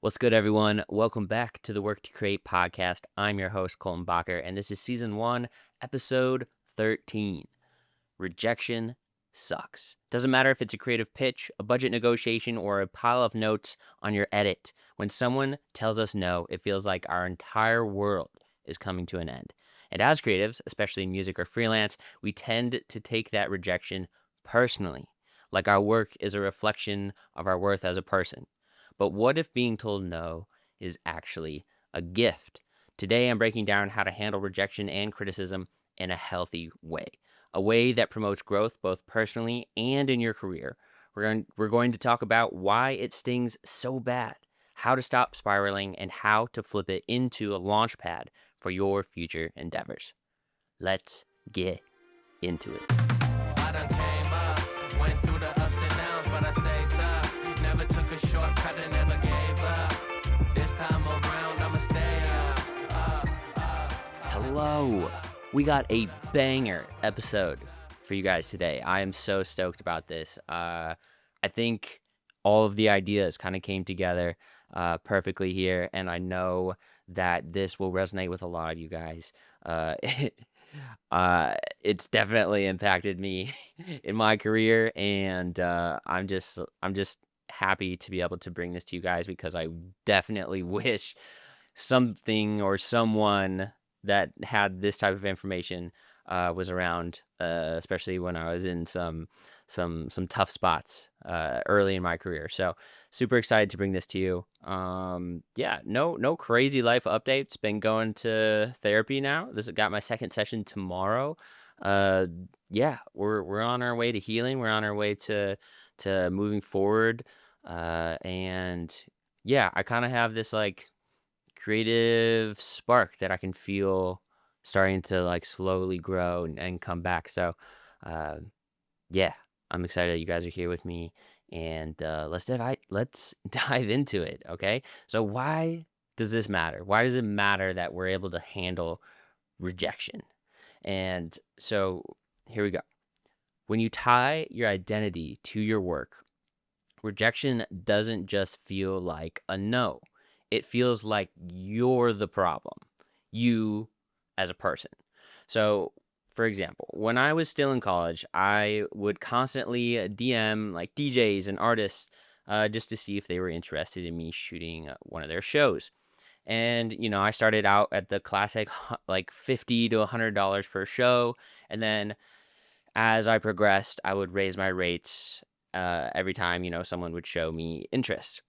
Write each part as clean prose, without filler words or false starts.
What's good, everyone? Welcome back to the Wrk To Create Podcast. I'm your host, Colton Bacher, and this is Season 1, Episode 13. Rejection sucks. Doesn't matter if it's a creative pitch, a budget negotiation, or a pile of notes on your edit. When someone tells us no, it feels like our entire world is coming to an end. And as creatives, especially in music or freelance, we tend to take that rejection personally, like our work is a reflection of our worth as a person. But what if being told no is actually a gift? Today, I'm breaking down how to handle rejection and criticism in a healthy way, a way that promotes growth both personally and in your career. We're going to talk about why it stings so bad, how to stop spiraling, and how to flip it into a launch pad for your future endeavors. Let's get into it. I done came up, went through the ups and downs, but I stayed tough. Never took a shortcut and never gave up. This time around, I'ma stay up. Hello. We got a banger episode for you guys today. I am so stoked about this. I think all of the ideas kind of came together perfectly here, and I know that this will resonate with a lot of you guys. It's definitely impacted me in my career, and I'm just happy to be able to bring this to you guys because I definitely wish something or someone that had this type of information was around, especially when I was in some tough spots early in my career. So super excited to bring this to you. No crazy life updates. Been going to therapy now. This got my second session tomorrow. We're on our way to healing. We're on our way to moving forward. I kind of have this like creative spark that I can feel starting to like slowly grow and come back. So, I'm excited that you guys are here with me, and let's dive into it. Okay. So why does this matter? Why does it matter that we're able to handle rejection? And so here we go. When you tie your identity to your work, rejection doesn't just feel like a no. It feels like you're the problem, you as a person. So, for example, when I was still in college, I would constantly DM like DJs and artists just to see if they were interested in me shooting one of their shows. And, I started out at the classic like $50 to $100 per show. And then as I progressed, I would raise my rates every time, someone would show me interest.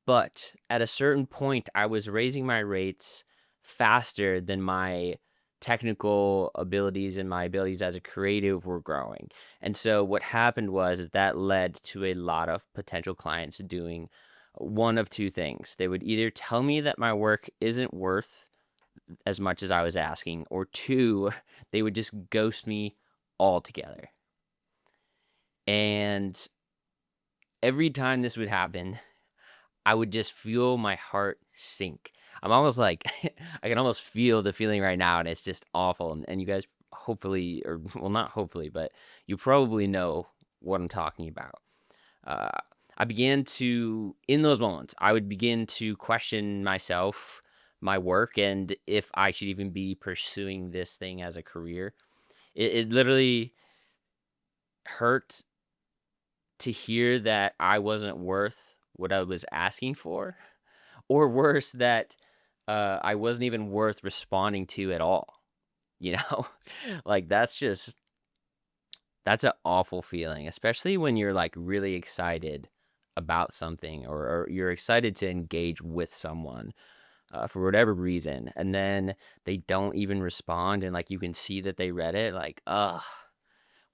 But at a certain point, I was raising my rates faster than my technical abilities and my abilities as a creative were growing. And so what happened was that led to a lot of potential clients doing one of two things. They would either tell me that my work isn't worth as much as I was asking, or two, they would just ghost me altogether. And every time this would happen, I would just feel my heart sink. I'm almost like, I can almost feel the feeling right now, and it's just awful. And you guys hopefully, or well, not hopefully, but you probably know what I'm talking about. I began to, in those moments, I would begin to question myself, my work, and if I should even be pursuing this thing as a career. It literally hurt to hear that I wasn't worth what I was asking for, or worse, that I wasn't even worth responding to at all. Like that's an awful feeling, especially when you're like really excited about something, or you're excited to engage with someone for whatever reason, and then they don't even respond, and like you can see that they read it. Like,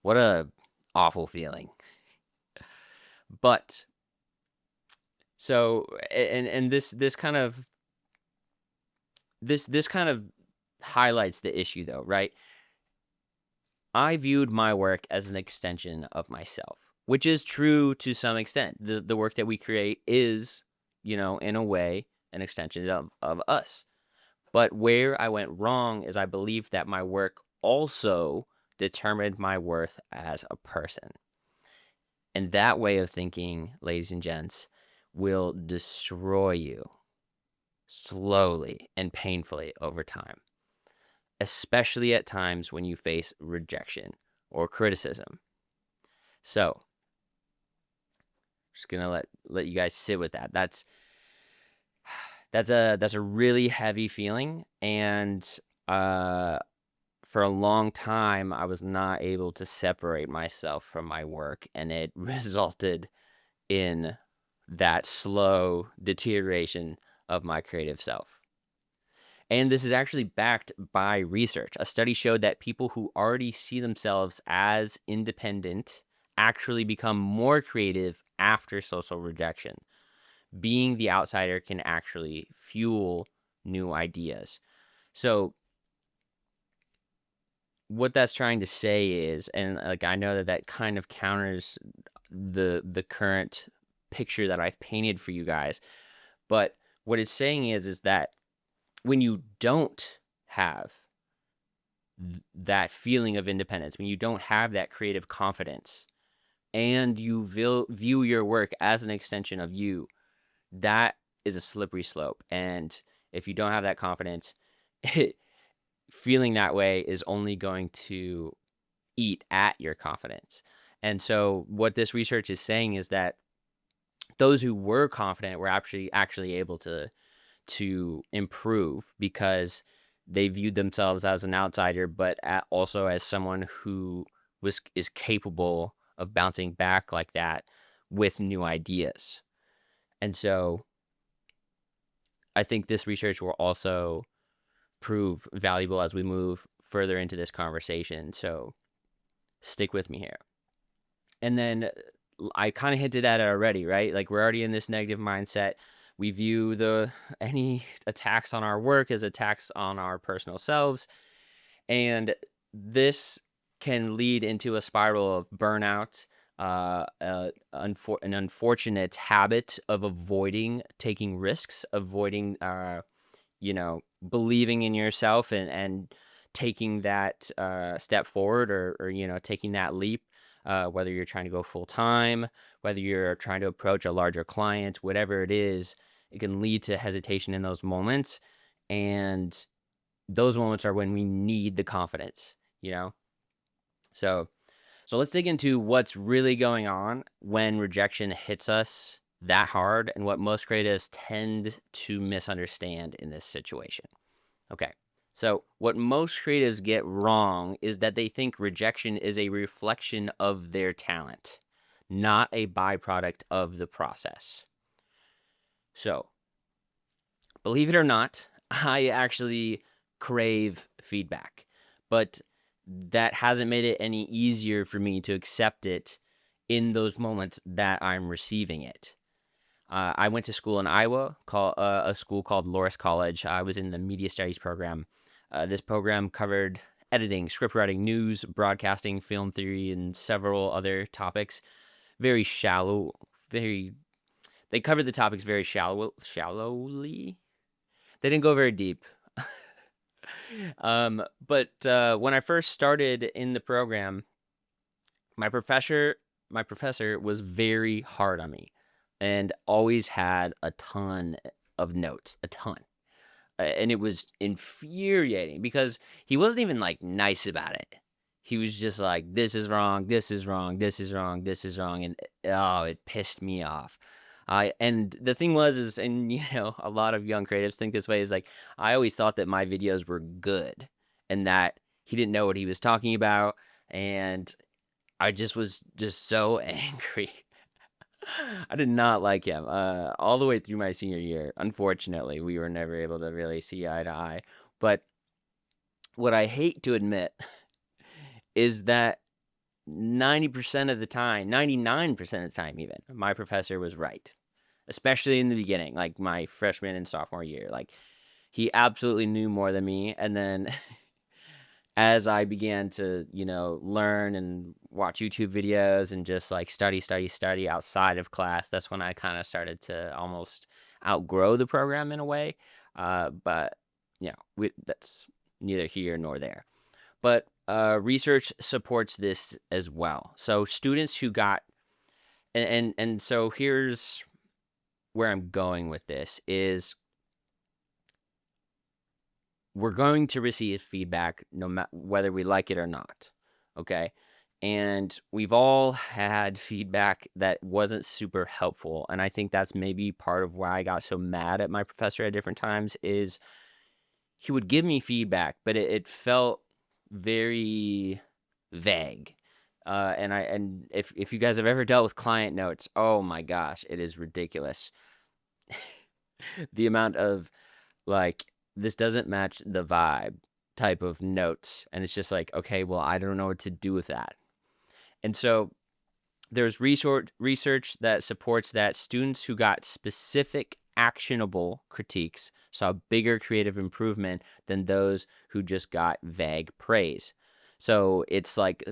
what a awful feeling. But so, and this kind of highlights the issue though, right? I viewed my work as an extension of myself, which is true to some extent. The work that we create is, in a way, an extension of us. But where I went wrong is I believed that my work also determined my worth as a person. And that way of thinking, ladies and gents, will destroy you slowly and painfully over time, especially at times when you face rejection or criticism. So, just gonna let you guys sit with that. That's a really heavy feeling, and for a long time I was not able to separate myself from my work, and it resulted in that slow deterioration of my creative self. And this is actually backed by research. A study showed that people who already see themselves as independent actually become more creative after social rejection. Being the outsider can actually fuel new ideas. So what that's trying to say is, and like I know that kind of counters the current picture that I've painted for you guys, but what it's saying is that when you don't have that feeling of independence, when you don't have that creative confidence, and you view your work as an extension of you, that is a slippery slope. And if you don't have that confidence, feeling that way is only going to eat at your confidence. And so what this research is saying is that those who were confident were actually able to improve because they viewed themselves as an outsider, but also as someone who is capable of bouncing back like that with new ideas. And so I think this research will also prove valuable as we move further into this conversation. So stick with me here. And then I kind of hinted at it already, right? Like we're already in this negative mindset. We view any attacks on our work as attacks on our personal selves. And this can lead into a spiral of burnout, an unfortunate habit of avoiding taking risks, avoiding, believing in yourself and taking that step forward or taking that leap, whether you're trying to go full time, whether you're trying to approach a larger client, whatever it is, it can lead to hesitation in those moments. And those moments are when we need the confidence, So let's dig into what's really going on when rejection hits us that hard and what most creatives tend to misunderstand in this situation. Okay, so what most creatives get wrong is that they think rejection is a reflection of their talent, not a byproduct of the process. So, believe it or not, I actually crave feedback, but that hasn't made it any easier for me to accept it in those moments that I'm receiving it. I went to school in Iowa, a school called Loras College. I was in the media studies program. This program covered editing, scriptwriting, news, broadcasting, film theory, and several other topics. Very shallow, they covered the topics very shallowly. They didn't go very deep. But when I first started in the program, my professor was very hard on me and always had a ton of notes, a ton. And it was infuriating because he wasn't even like nice about it. He was just like, this is wrong, this is wrong, this is wrong, this is wrong. And it pissed me off. And the thing was, and a lot of young creatives think this way, is like, I always thought that my videos were good and that he didn't know what he was talking about. And I just was just so angry. I did not like him all the way through my senior year. Unfortunately, we were never able to really see eye to eye. But what I hate to admit is that 90% of the time, 99% of the time even, my professor was right, especially in the beginning, like my freshman and sophomore year. Like he absolutely knew more than me. And then as I began to, learn and watch YouTube videos and just like study outside of class, that's when I kind of started to almost outgrow the program in a way. But that's neither here nor there. But research supports this as well. So students who got, and so here's where I'm going with this is we're going to receive feedback no matter whether we like it or not. Okay. And we've all had feedback that wasn't super helpful. And I think that's maybe part of why I got so mad at my professor at different times is he would give me feedback, but it felt very vague. And if you guys have ever dealt with client notes, oh my gosh, it is ridiculous. The amount of like, this doesn't match the vibe type of notes. And it's just like, okay, well, I don't know what to do with that. And so there's research that supports that students who got specific actionable critiques saw bigger creative improvement than those who just got vague praise. So it's like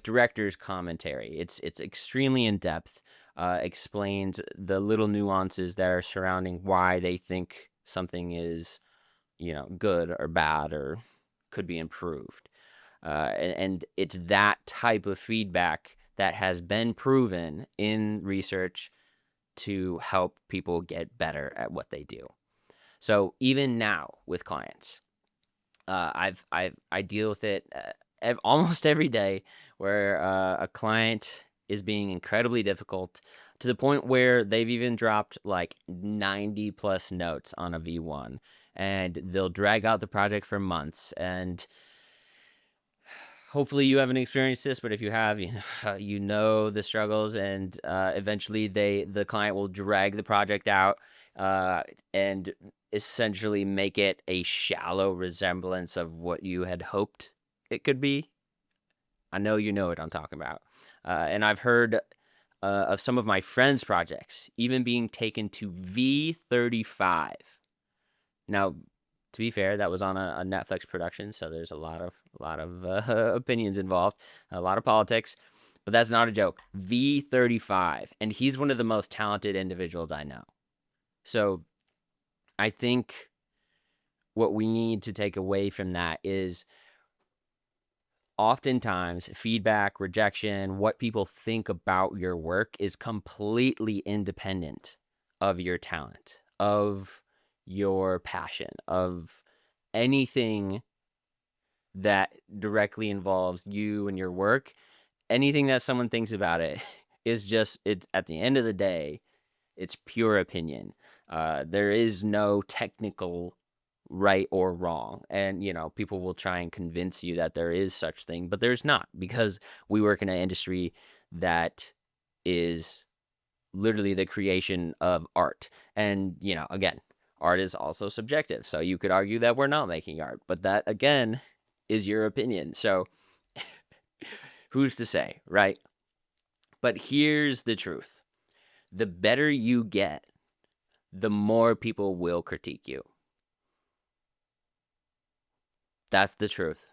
director's commentary. It's extremely in depth, explains the little nuances that are surrounding why they think something is, good or bad or could be improved. And it's that type of feedback that has been proven in research to help people get better at what they do. So even now with clients, I deal with it almost every day where a client is being incredibly difficult to the point where they've even dropped like 90 plus notes on a V1, and they'll drag out the project for months. And hopefully you haven't experienced this, but if you have, you know the struggles, and eventually the client will drag the project out and essentially make it a shallow resemblance of what you had hoped it could be. I know you know what I'm talking about. And I've heard of some of my friends' projects even being taken to V35. Now, to be fair, that was on a Netflix production, so there's a lot of opinions involved, a lot of politics, but that's not a joke. V35, and he's one of the most talented individuals I know. So I think what we need to take away from that is oftentimes feedback, rejection, what people think about your work is completely independent of your talent, of your passion, of anything that directly involves you and your work. Anything that someone thinks about it is just, it's at the end of the day, it's pure opinion. There is no technical right or wrong. And, people will try and convince you that there is such thing, but there's not, because we work in an industry that is literally the creation of art. And, again, art is also subjective. So you could argue that we're not making art, but that, again, is your opinion. So who's to say, right? But here's the truth. The better you get, the more people will critique you. That's the truth.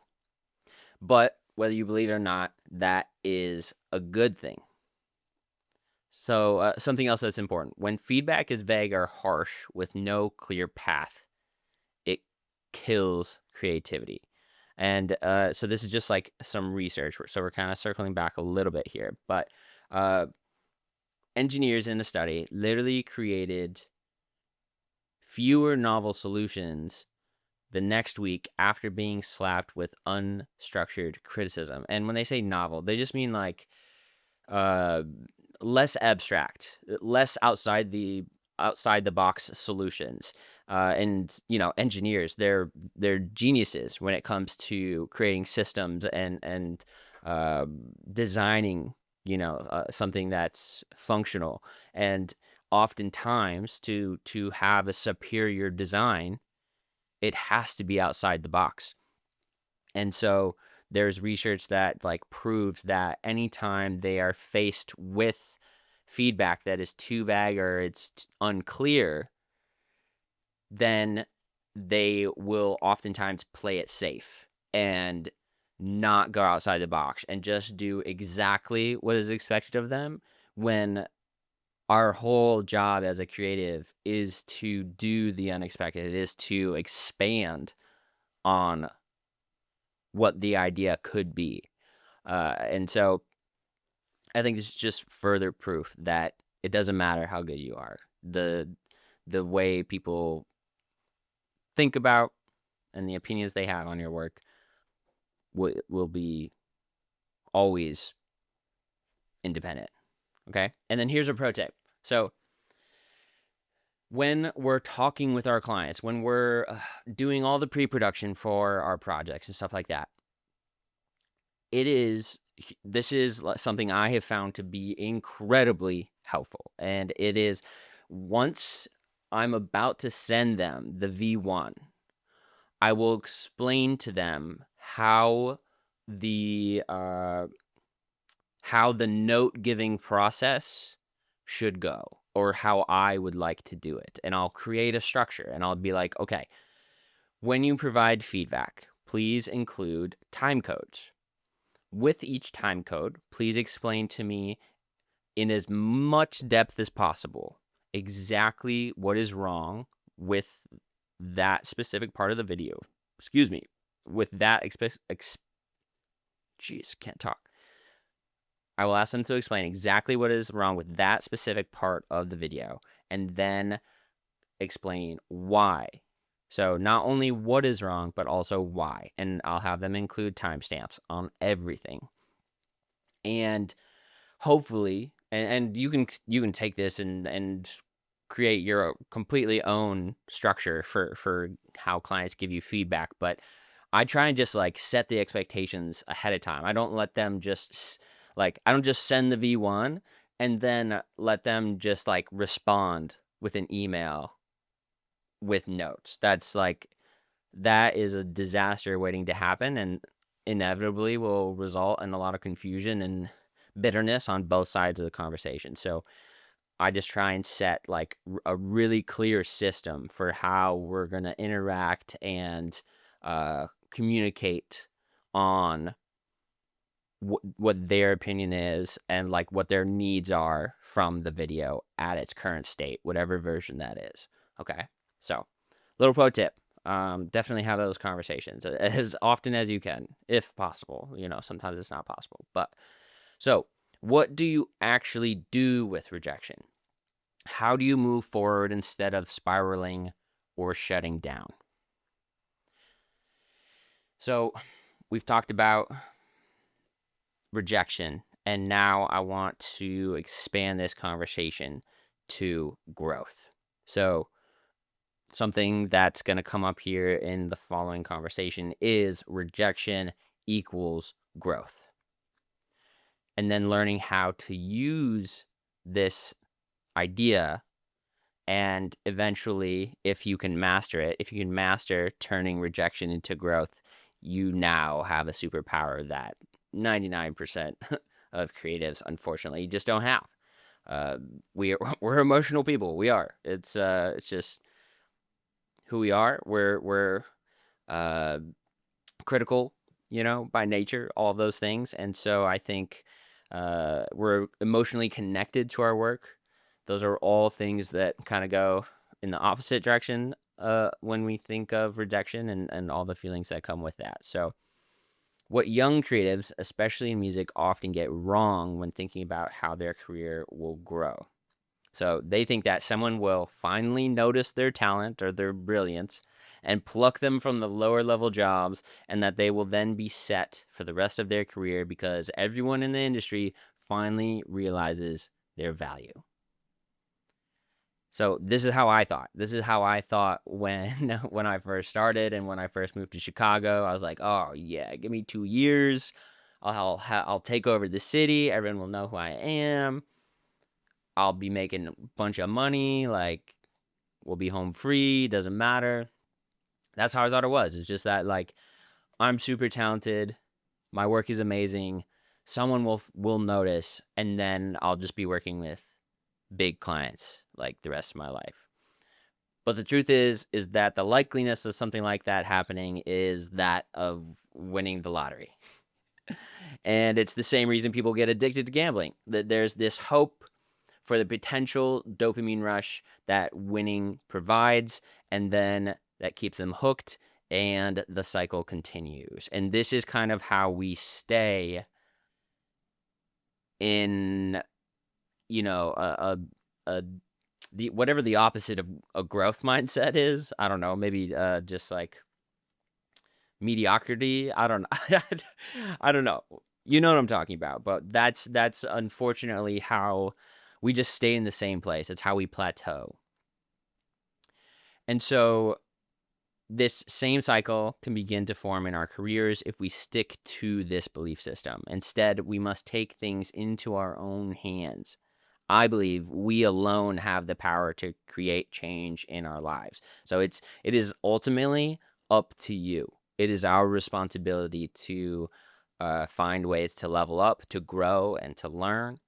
But whether you believe it or not, that is a good thing. So something else that's important. When feedback is vague or harsh with no clear path, it kills creativity. And so this is just like some research. So we're kind of circling back a little bit here. But engineers in a study literally created fewer novel solutions the next week after being slapped with unstructured criticism. And when they say novel, they just mean like less abstract, less outside the box solutions. And engineers, they're geniuses when it comes to creating systems and designing something that's functional. And oftentimes to have a superior design, it has to be outside the box. And so there's research that proves that anytime they are faced with feedback that is too vague or it's unclear, then they will oftentimes play it safe and not go outside the box and just do exactly what is expected of them, when our whole job as a creative is to do the unexpected. It is to expand on what the idea could be. And so I think it's just further proof that it doesn't matter how good you are. the way people think about and the opinions they have on your work will be always independent. Okay. And then here's a pro tip. So when we're talking with our clients, when we're doing all the pre-production for our projects and stuff like that, this is something I have found to be incredibly helpful. And it is, once I'm about to send them the V1, I will explain to them how the note giving process should go, or how I would like to do it. And I'll create a structure, and I'll be like, okay, when you provide feedback, please include time codes. With each time code, please explain to me in as much depth as possible exactly what is wrong with that specific part of the video. Excuse me. With that can't talk. I will ask them to explain exactly what is wrong with that specific part of the video, and then explain why. So not only what is wrong, but also why. And I'll have them include timestamps on everything. And hopefully, and you can take this and create your completely own structure for how clients give you feedback. But I try and just like set the expectations ahead of time. I don't let them just I don't just send the V1 and then let them just like respond with an email with notes. That is a disaster waiting to happen, and inevitably will result in a lot of confusion and bitterness on both sides of the conversation. So I just try and set like a really clear system for how we're going to interact and communicate on what their opinion is and like what their needs are from the video at its current state, whatever version that is. Okay. So little pro tip, definitely have those conversations as often as you can, if possible. Sometimes it's not possible, but so what do you actually do with rejection? How do you move forward instead of spiraling or shutting down? So we've talked about rejection, and now I want to expand this conversation to growth. So something that's going to come up here in the following conversation is rejection equals growth. And then learning how to use this idea, and eventually, if you can master turning rejection into growth, you now have a superpower that 99% of creatives, unfortunately, just don't have. We're emotional people. We are. It's just who we are. We're critical, by nature, all of those things. And so I think we're emotionally connected to our work. Those are all things that kind of go in the opposite direction when we think of rejection and all the feelings that come with that. So what young creatives, especially in music, often get wrong when thinking about how their career will grow. So they think that someone will finally notice their talent or their brilliance and pluck them from the lower level jobs, and that they will then be set for the rest of their career because everyone in the industry finally realizes their value. So this is how I thought. This is how I thought when I first started and when I first moved to Chicago. I was like, oh yeah, give me 2 years. I'll take over the city. Everyone will know who I am. I'll be making a bunch of money. Like, we'll be home free. Doesn't matter. That's how I thought it was. It's just that like I'm super talented. My work is amazing. Someone will notice, and then I'll just be working with big clients like the rest of my life. But the truth is that the likeliness of something like that happening is that of winning the lottery. And it's the same reason people get addicted to gambling. That there's this hope for the potential dopamine rush that winning provides, and then that keeps them hooked, and the cycle continues. And this is kind of how we stay in, a whatever the opposite of a growth mindset is. I don't know, maybe just like mediocrity. I don't know. I don't know. You know what I'm talking about, but that's unfortunately how we just stay in the same place. It's how we plateau. And so this same cycle can begin to form in our careers if we stick to this belief system. Instead, we must take things into our own hands. I believe we alone have the power to create change in our lives. So it is ultimately up to you. It is our responsibility to find ways to level up, to grow, and to learn.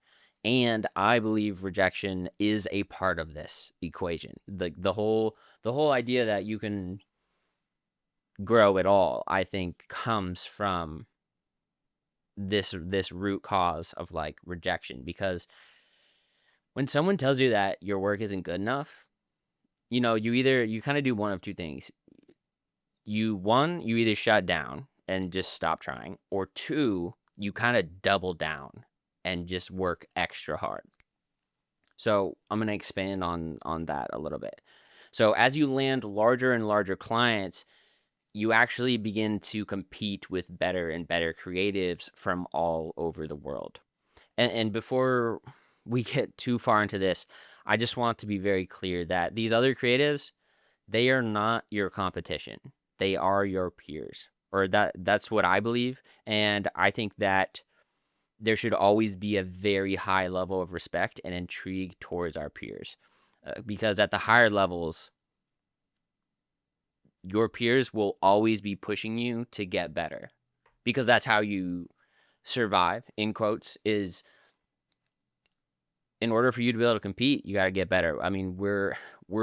And I believe rejection is a part of this equation. The whole idea that you can grow at all, I think, comes from this root cause of like rejection. Because when someone tells you that your work isn't good enough, you kind of do one of two things. You either shut down and just stop trying, or two, you kind of double down and just work extra hard. So I'm going to expand on that a little bit. So as you land larger and larger clients, you actually begin to compete with better and better creatives from all over the world. And before we get too far into this, I just want to be very clear that these other creatives, they are not your competition. They are your peers, or that's what I believe. And I think that there should always be a very high level of respect and intrigue towards our peers, because at the higher levels, your peers will always be pushing you to get better, because that's how you survive, in quotes, is in order for you to be able to compete, you got to get better. I mean, we're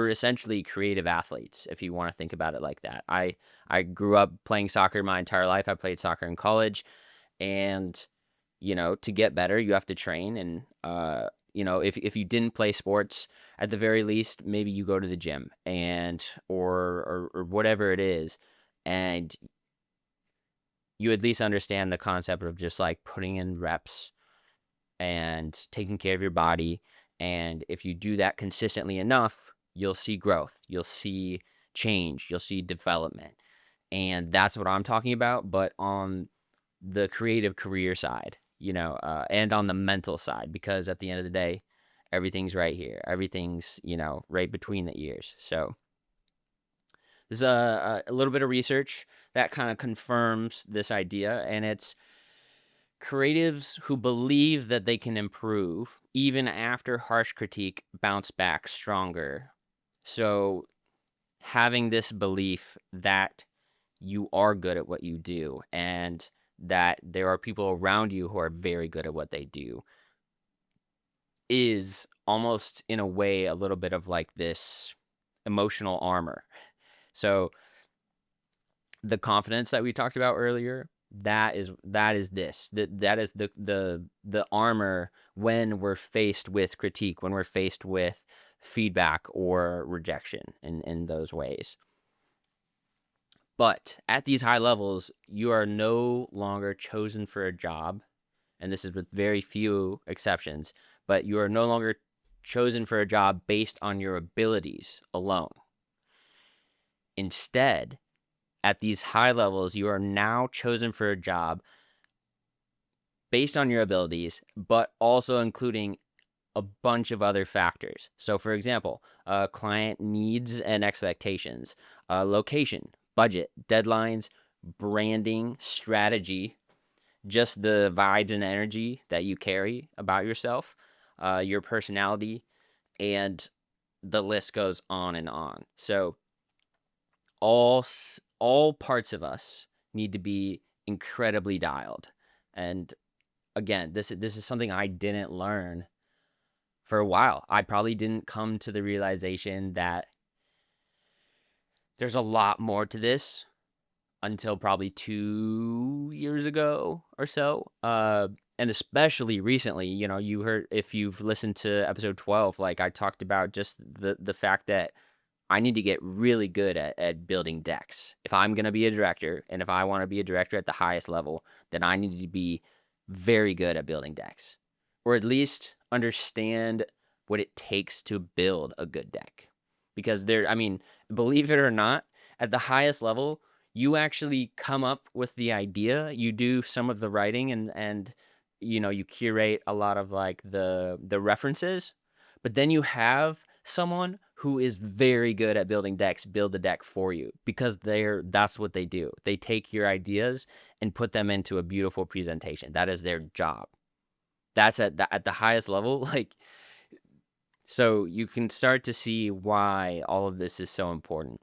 essentially creative athletes, if you want to think about it like that. I grew up playing soccer my entire life. I played soccer in college, and to get better, you have to train. And if you didn't play sports, at the very least, maybe you go to the gym and or whatever it is, and you at least understand the concept of just like putting in reps and taking care of your body. And if you do that consistently enough, you'll see growth, you'll see change, you'll see development. And that's what I'm talking about, but on the creative career side, and on the mental side, because at the end of the day, everything's right here. Everything's, right between the ears. So this is a little bit of research that kind of confirms this idea, and it's creatives who believe that they can improve even after harsh critique bounce back stronger. So having this belief that you are good at what you do and that there are people around you who are very good at what they do is almost, in a way, a little bit of like this emotional armor. So the confidence that we talked about earlier, that is the armor when we're faced with critique, when we're faced with feedback or rejection in those ways. But at these high levels, you are no longer chosen for a job, and this is with very few exceptions, but you are no longer chosen for a job based on your abilities alone. Instead, at these high levels, you are now chosen for a job based on your abilities, but also including a bunch of other factors. So, for example, client needs and expectations, location, budget, deadlines, branding, strategy, just the vibes and energy that you carry about yourself, your personality, and the list goes on and on. So all parts of us need to be incredibly dialed. And again, this is something I didn't learn for a while. I probably didn't come to the realization that there's a lot more to this until probably 2 years ago or so. And especially recently, you heard, if you've listened to episode 12, like I talked about just the fact that I need to get really good at building decks. If I'm going to be a director, and if I want to be a director at the highest level, then I need to be very good at building decks, or at least understand what it takes to build a good deck. Because believe it or not, at the highest level, you actually come up with the idea, you do some of the writing and you curate a lot of like the references, but then you have someone who is very good at building decks build the deck for you, because that's what they do. They take your ideas and put them into a beautiful presentation. That is their job. That's at the highest level. Like, so you can start to see why all of this is so important.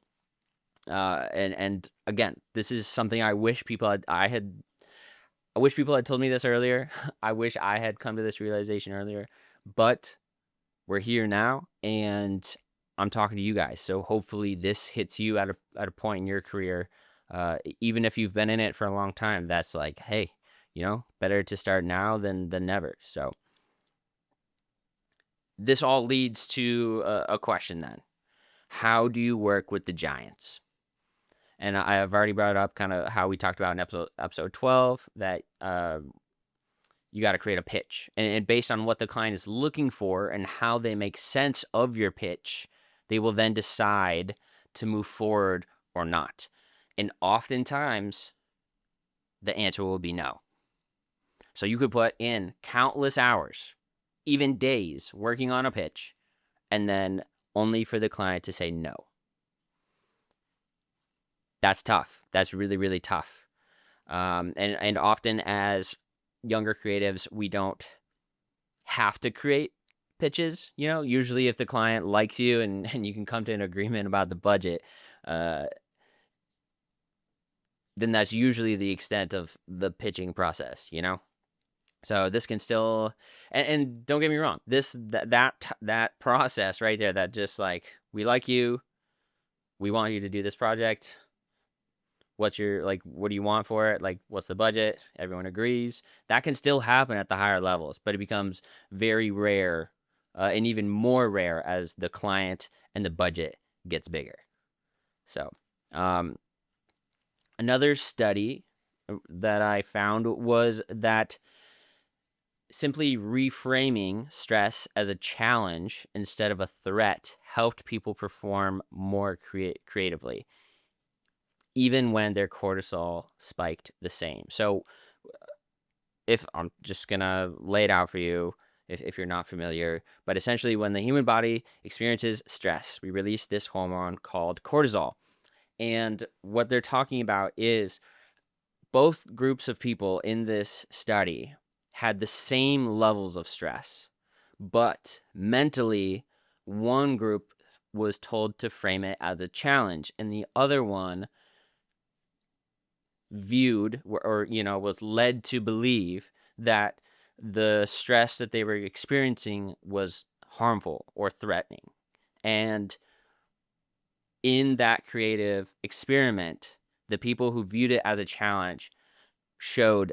And again, this is something I wish people had told me this earlier. I wish I had come to this realization earlier, but we're here now, and I'm talking to you guys. So hopefully this hits you at a point in your career, even if you've been in it for a long time. That's like, hey, better to start now than never. So this all leads to a question then. How do you work with the giants? And I have already brought up kind of how we talked about in episode 12, that you got to create a pitch. And based on what the client is looking for and how they make sense of your pitch, they will then decide to move forward or not. And oftentimes, the answer will be no. So you could put in countless hours, even days, working on a pitch, and then only for the client to say no. That's tough. That's really, really tough. And often as younger creatives, we don't have to create pitches. Usually if the client likes you and you can come to an agreement about the budget, then that's usually the extent of the pitching process, So this can still, and don't get me wrong, that process right there, that just like, we like you, we want you to do this project. What do you want for it? Like, what's the budget? Everyone agrees. That can still happen at the higher levels, but it becomes very rare, and even more rare as the client and the budget gets bigger. So, another study that I found was that simply reframing stress as a challenge instead of a threat helped people perform more creatively, even when their cortisol spiked the same. So if I'm just going to lay it out for you, if you're not familiar, but essentially when the human body experiences stress, we release this hormone called cortisol. And what they're talking about is both groups of people in this study had the same levels of stress, but mentally, one group was told to frame it as a challenge, and the other one viewed or was led to believe that the stress that they were experiencing was harmful or threatening. And in that creative experiment, the people who viewed it as a challenge showed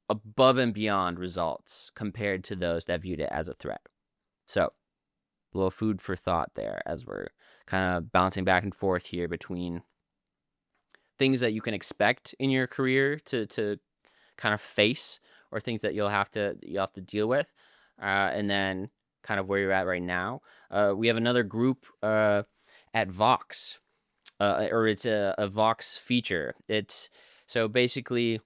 above and beyond results compared to those that viewed it as a threat. So, a little food for thought there as we're kind of bouncing back and forth here between things that you can expect in your career to kind of face, or things that you'll have to deal with, and then kind of where you're at right now. We have another group at Vox, or it's a Vox feature. It's so basically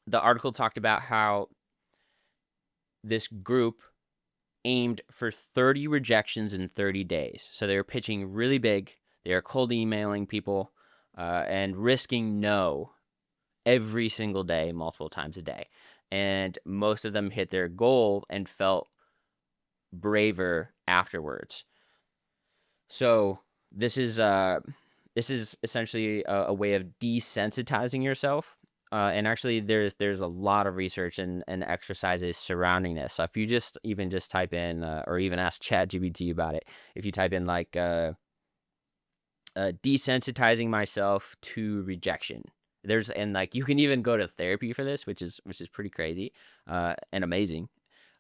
the article talked about how this group aimed for 30 rejections in 30 days. So they were pitching really big. They were cold emailing people and risking no every single day, multiple times a day. And most of them hit their goal and felt braver afterwards. So this is essentially a way of desensitizing yourself. And actually, there's a lot of research and exercises surrounding this. So if you just type in, or even ask ChatGPT about it, if you type in like desensitizing myself to rejection, you can even go to therapy for this, which is pretty crazy and amazing.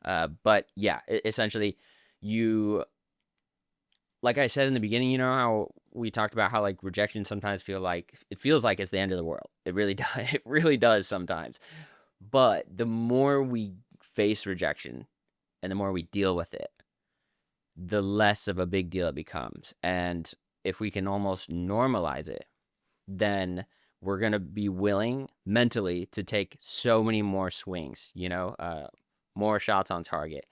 But yeah, essentially, like I said in the beginning, how we talked about how like rejection sometimes feels like it's the end of the world. It really does. It really does sometimes. But the more we face rejection and the more we deal with it, the less of a big deal it becomes. And if we can almost normalize it, then we're going to be willing mentally to take so many more swings, more shots on target.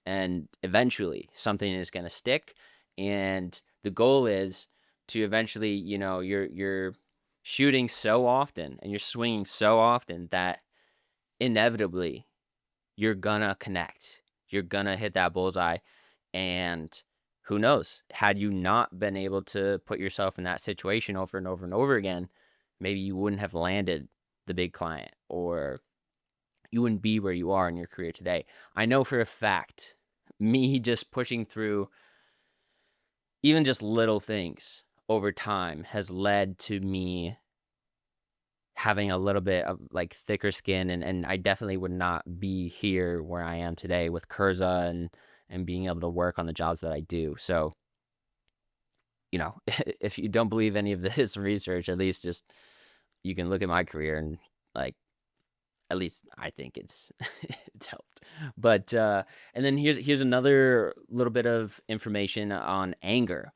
And eventually something is going to stick. And the goal is to eventually, you're shooting so often and you're swinging so often that inevitably you're going to connect. You're going to hit that bullseye. And who knows, had you not been able to put yourself in that situation over and over and over again, maybe you wouldn't have landed the big client, or you wouldn't be where you are in your career today. I know for a fact, me just pushing through even just little things over time has led to me having a little bit of like thicker skin, and I definitely would not be here where I am today with Curza and being able to work on the jobs that I do. So, if you don't believe any of this research, at least just you can look at my career and like, at least I think it's it's helped. But and then here's another little bit of information on anger.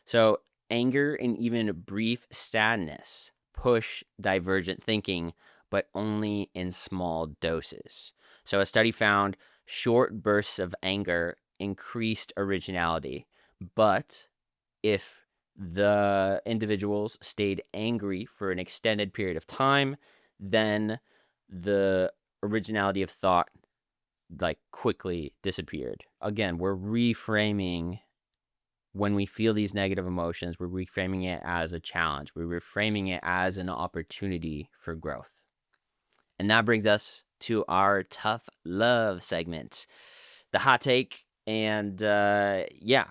So anger and even brief sadness push divergent thinking, but only in small doses. So a study found short bursts of anger increased originality, but if the individuals stayed angry for an extended period of time, then the originality of thought like quickly disappeared. Again, we're reframing when we feel these negative emotions, we're reframing it as a challenge. We're reframing it as an opportunity for growth. And that brings us to our tough love segment, the hot take, and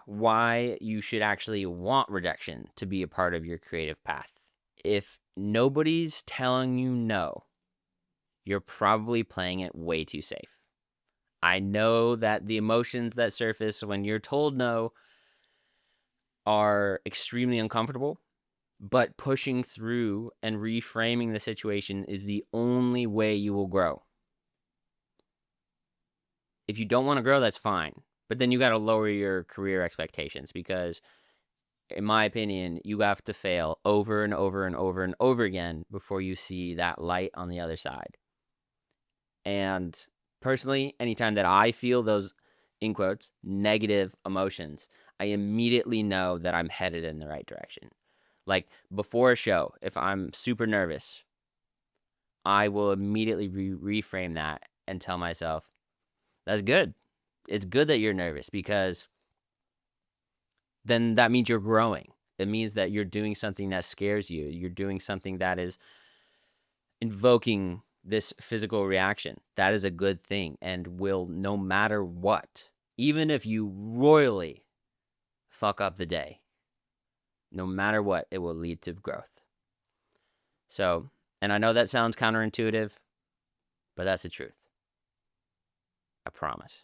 why you should actually want rejection to be a part of your creative path. If nobody's telling you no, you're probably playing it way too safe. I know that the emotions that surface when you're told no are extremely uncomfortable, but pushing through and reframing the situation is the only way you will grow. If you don't want to grow, that's fine. But then you got to lower your career expectations, because in my opinion, you have to fail over and over and over and over again before you see that light on the other side. And personally, anytime that I feel those, in quotes, negative emotions, I immediately know that I'm headed in the right direction. Like before a show, if I'm super nervous, I will immediately reframe that and tell myself, that's good. It's good that you're nervous, because then that means you're growing. It means that you're doing something that scares you. You're doing something that is invoking this physical reaction. That is a good thing, and will, no matter what, even if you royally fuck up the day, no matter what, it will lead to growth. So, and I know that sounds counterintuitive, but that's the truth. I promise.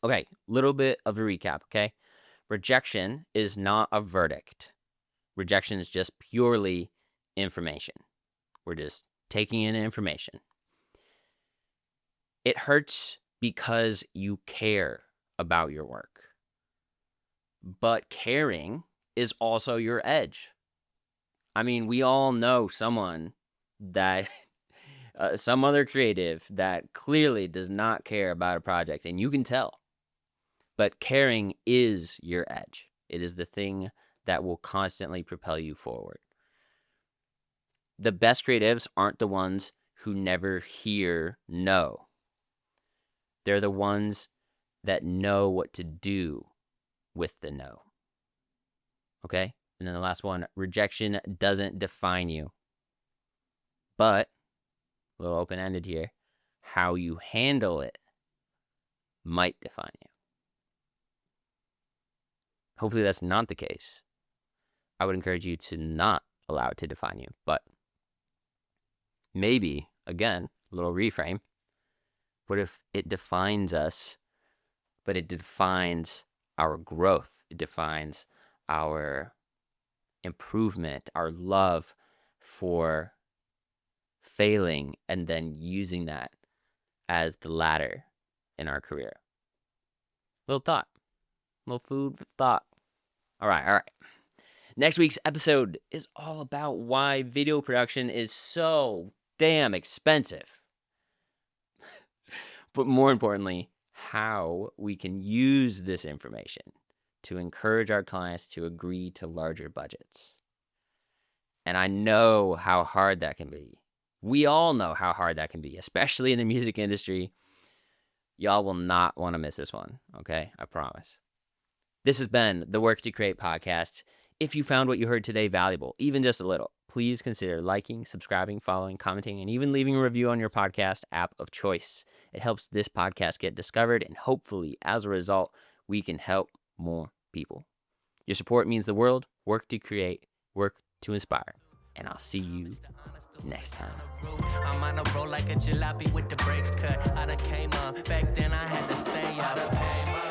Okay, little bit of a recap, okay? Rejection is not a verdict. Rejection is just purely information. We're just taking in information. It hurts because you care about your work. But caring is also your edge. I mean, we all know someone that, some other creative that clearly does not care about a project, and you can tell. But caring is your edge. It is the thing that will constantly propel you forward. The best creatives aren't the ones who never hear no. They're the ones that know what to do with the no. Okay? And then the last one, rejection doesn't define you. But, a little open-ended here, how you handle it might define you. Hopefully that's not the case. I would encourage you to not allow it to define you. But maybe, again, a little reframe. What if it defines us, but it defines our growth? It defines our improvement, our love for failing, and then using that as the ladder in our career. Little thought. Little food for thought. All right. Next week's episode is all about why video production is so damn expensive. But more importantly, how we can use this information to encourage our clients to agree to larger budgets. And I know how hard that can be. We all know how hard that can be, especially in the music industry. Y'all will not want to miss this one, okay? I promise. This has been the Wrk To Create podcast. If you found what you heard today valuable, even just a little, please consider liking, subscribing, following, commenting, and even leaving a review on your podcast app of choice. It helps this podcast get discovered, and hopefully, as a result, we can help more people. Your support means the world. Wrk To Create, work to inspire. And I'll see you next time. I'm on a roll like a jalopy with the brakes cut. I done came up. Back then I had to stay up.